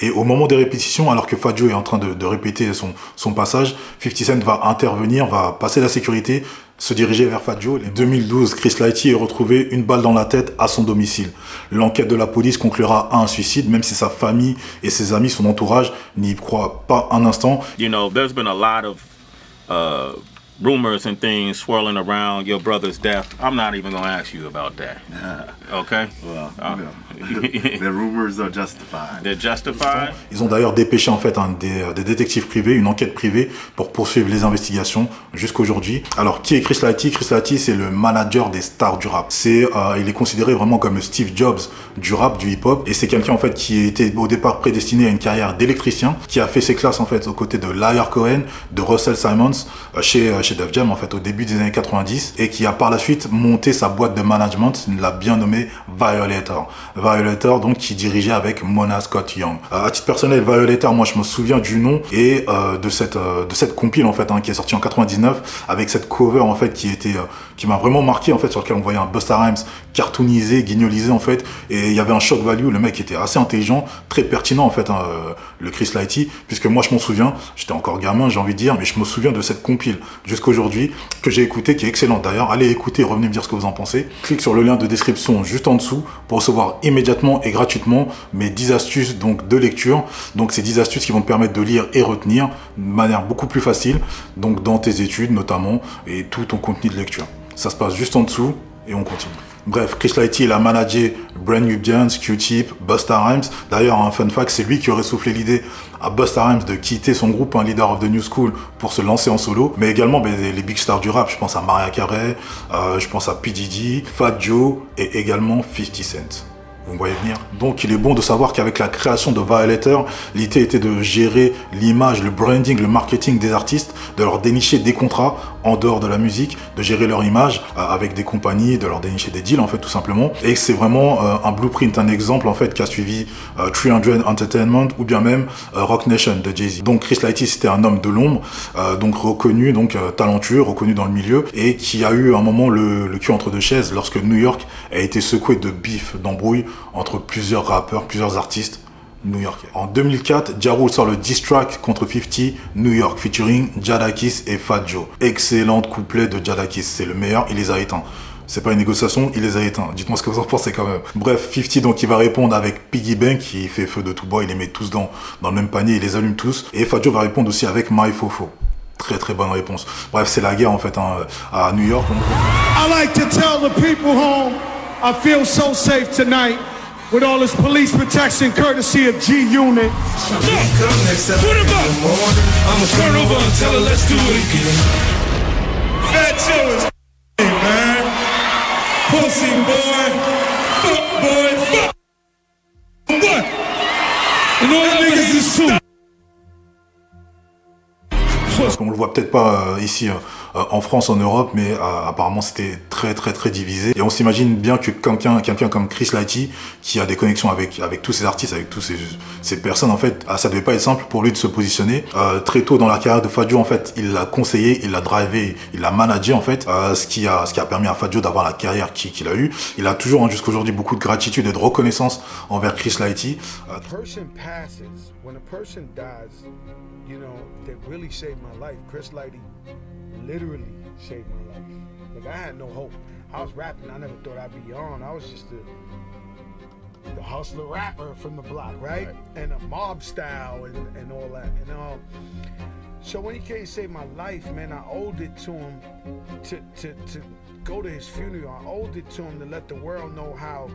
Et au moment des répétitions, alors que Fat Joe est en train de répéter son passage, 50 Cent va intervenir, va passer la sécurité, se diriger vers Fat Joe. En 2012, Chris Lighty est retrouvé une balle dans la tête à son domicile. L'enquête de la police conclura à un suicide, même si sa famille et ses amis, son entourage, n'y croient pas un instant. You know, there's been a lot of rumors and things swirling around your brother's death. I'm not even going to ask you about that. Okay? Well, the rumors are justified. They're justified? Ils ont d'ailleurs dépêché en fait des détectives privés, une enquête privée pour poursuivre les investigations jusqu'aujourd'hui. Alors, qui est Chris Lighty? Chris Lighty, c'est le manager des stars du rap. Il est considéré vraiment comme le Steve Jobs du rap, du hip-hop. Et c'est quelqu'un en fait qui était au départ prédestiné à une carrière d'électricien, qui a fait ses classes en fait aux côtés de Lyor Cohen, de Russell Simmons, chez Def Jam en fait au début des années 90, et qui a par la suite monté sa boîte de management, il l'a bien nommé Violator. Violator donc qui dirigeait avec Mona Scott Young. À titre personnel, Violator, moi je me souviens du nom et de cette compile en fait qui est sortie en 99 avec cette cover en fait qui m'a vraiment marqué en fait, sur lequel on voyait un Busta Rhymes cartoonisé, guignolisé en fait, et il y avait un shock value. Le mec était assez intelligent, très pertinent en fait, le Chris Lighty, puisque moi je m'en souviens, j'étais encore gamin j'ai envie de dire, mais je me souviens de cette compile jusqu'aujourd'hui que j'ai écouté, qui est excellente d'ailleurs. Allez écouter, revenez me dire ce que vous en pensez. Clique sur le lien de description juste en dessous pour recevoir immédiatement et gratuitement mes 10 astuces donc de lecture. Donc ces 10 astuces qui vont te permettre de lire et retenir de manière beaucoup plus facile, donc dans tes études notamment, et tout ton contenu de lecture. Ça se passe juste en dessous et on continue. Bref, Chris Lighty, il a managé Brand Nubians, Q-Tip, Busta Rhymes. D'ailleurs, un fun fact, c'est lui qui aurait soufflé l'idée à Busta Rhymes de quitter son groupe, un leader of the New School, pour se lancer en solo. Mais également les big stars du rap, je pense à Mariah Carey, je pense à P. Diddy, Fat Joe et également 50 Cent. Vous me voyez venir. Donc il est bon de savoir qu'avec la création de Violator, l'idée était de gérer l'image, le branding, le marketing des artistes, de leur dénicher des contrats en dehors de la musique, de gérer leur image avec des compagnies, de leur dénicher des deals en fait tout simplement. Et c'est vraiment un blueprint, un exemple en fait qu'a suivi 300 Entertainment ou bien même Roc Nation de Jay-Z. Donc Chris Lighty, c'était un homme de l'ombre, donc reconnu, donc talentueux, reconnu dans le milieu, et qui a eu un moment le cul entre deux chaises lorsque New York a été secoué de bif, d'embrouilles entre plusieurs rappeurs, plusieurs artistes new-yorkais. En 2004, Ja Rule sort le diss track contre 50 New York featuring Jadakiss et Fat Joe. Excellente couplet de Jadakiss, c'est le meilleur, il les a éteints. C'est pas une négociation, il les a éteints. Dites-moi ce que vous en pensez quand même. Bref, 50 donc il va répondre avec Piggy Bank, qui fait feu de tout bois, il les met tous dans le même panier, il les allume tous. Et Fat Joe va répondre aussi avec My Fofo. Très très bonne réponse. Bref, c'est la guerre en fait à New York. I like to tell the people home, I feel so safe tonight. With all this police protection courtesy of G-Unit. Put him up! I'ma turn over and tell her let's do it again. Fat Joe is man. Pussy boy. Fuck boy. Fuck. What? And all the niggas is suit. On le voit peut-être pas ici en France, en Europe, mais apparemment c'était très divisé. Et on s'imagine bien que quelqu'un comme Chris Lighty, qui a des connexions avec tous ces artistes, avec tous ces personnes, en fait, ça devait pas être simple pour lui de se positionner. Très tôt dans la carrière de Fat Joe, en fait, il l'a conseillé, il l'a drivé, il l'a managé, en fait, ce qui a permis à Fat Joe d'avoir la carrière qu'il a eue. Il a toujours, jusqu'à aujourd'hui, beaucoup de gratitude et de reconnaissance envers Chris Lighty. You know, that really saved my life. Chris Lighty literally saved my life. Like, I had no hope. I was rapping, I never thought I'd be on. I was just the hustler rapper from the block, right? And a mob style and all that, you know. So when he came to save my life, man, I owed it to him to go to his funeral. I owed it to him to let the world know how,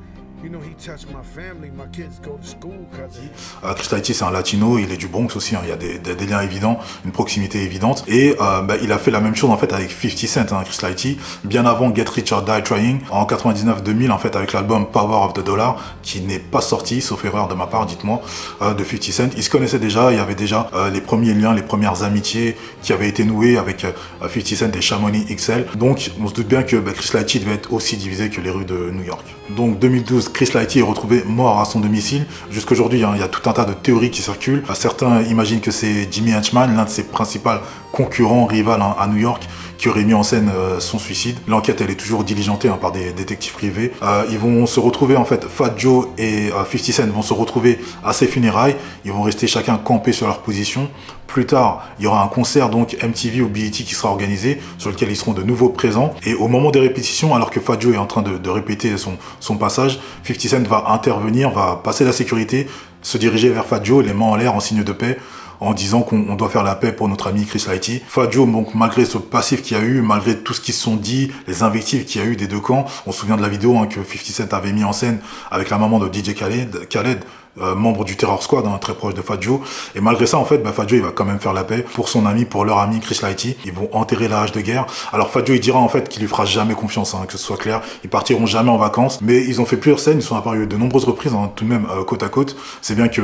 you know, he touched my family. My kids go to school because of him. Chris Lighty, c'est un latino, il est du Bronx aussi, il y a des liens évidents, une proximité évidente. Et il a fait la même chose en fait avec 50 Cent, Chris Lighty, bien avant Get Rich or Die Trying, en 99-2000 en fait avec l'album Power of the Dollar, qui n'est pas sorti, sauf erreur de ma part, dites-moi, de 50 Cent. Ils se connaissaient déjà, il y avait déjà les premiers liens, les premières amitiés qui avaient été nouées avec 50 Cent et Chamonix XL. Donc on se doute bien que Chris Lighty devait être aussi divisé que les rues de New York. Donc 2012, Chris Lighty est retrouvé mort à son domicile. Jusqu'aujourd'hui, il y a tout un tas de théories qui circulent. Certains imaginent que c'est Jimmy Henchman, l'un de ses principaux concurrent, rival à New York, qui aurait mis en scène son suicide. L'enquête, elle est toujours diligentée par des détectives privés. Ils vont se retrouver, en fait, Fat Joe et 50 Cent vont se retrouver à ses funérailles. Ils vont rester chacun campés sur leur position. Plus tard, il y aura un concert donc MTV ou BET qui sera organisé, sur lequel ils seront de nouveau présents. Et au moment des répétitions, alors que Fat Joe est en train de répéter son passage, 50 Cent va intervenir, va passer la sécurité, se diriger vers Fat Joe, les mains en l'air en signe de paix, en disant qu'on doit faire la paix pour notre ami Chris Lighty. Fat Joe, donc, malgré ce passif qu'il y a eu, malgré tout ce qui se sont dit, les invectives qu'il y a eu des deux camps, on se souvient de la vidéo que 50 Cent avait mis en scène avec la maman de DJ Khaled, membre du Terror Squad, très proche de Fat Joe. Et malgré ça, en fait, Fat Joe, il va quand même faire la paix pour son ami, pour leur ami Chris Lighty. Ils vont enterrer la hache de guerre. Alors Fat Joe, il dira en fait qu'il lui fera jamais confiance, que ce soit clair. Ils partiront jamais en vacances. Mais ils ont fait plusieurs scènes, ils sont apparus de nombreuses reprises, tout de même côte à côte. C'est bien que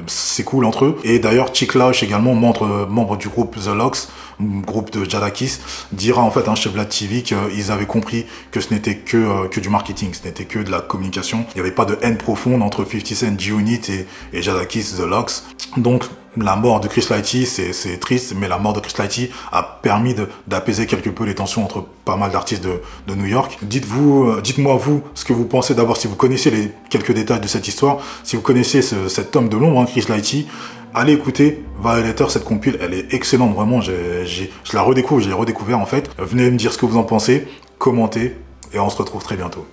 c'est cool entre eux. Et d'ailleurs, Chick Lauch également, membre du groupe The Lox, groupe de Jadakiss, dira en fait chez Vlad TV qu'ils avaient compris que ce n'était que du marketing, ce n'était que de la communication. Il n'y avait pas de haine profonde entre 50 Cent, G-Unit et Jadakiss, The Lox. Donc la mort de Chris Lighty, c'est triste, mais la mort de Chris Lighty a permis d'apaiser quelque peu les tensions entre pas mal d'artistes de New York. Dites-moi vous ce que vous pensez d'abord, si vous connaissez quelques détails de cette histoire, si vous connaissez cet homme de l'ombre, Chris Lighty. Allez écouter Violator, cette compile, elle est excellente, vraiment, je la redécouvre, je l'ai redécouvert en fait. Venez me dire ce que vous en pensez, commentez, et on se retrouve très bientôt.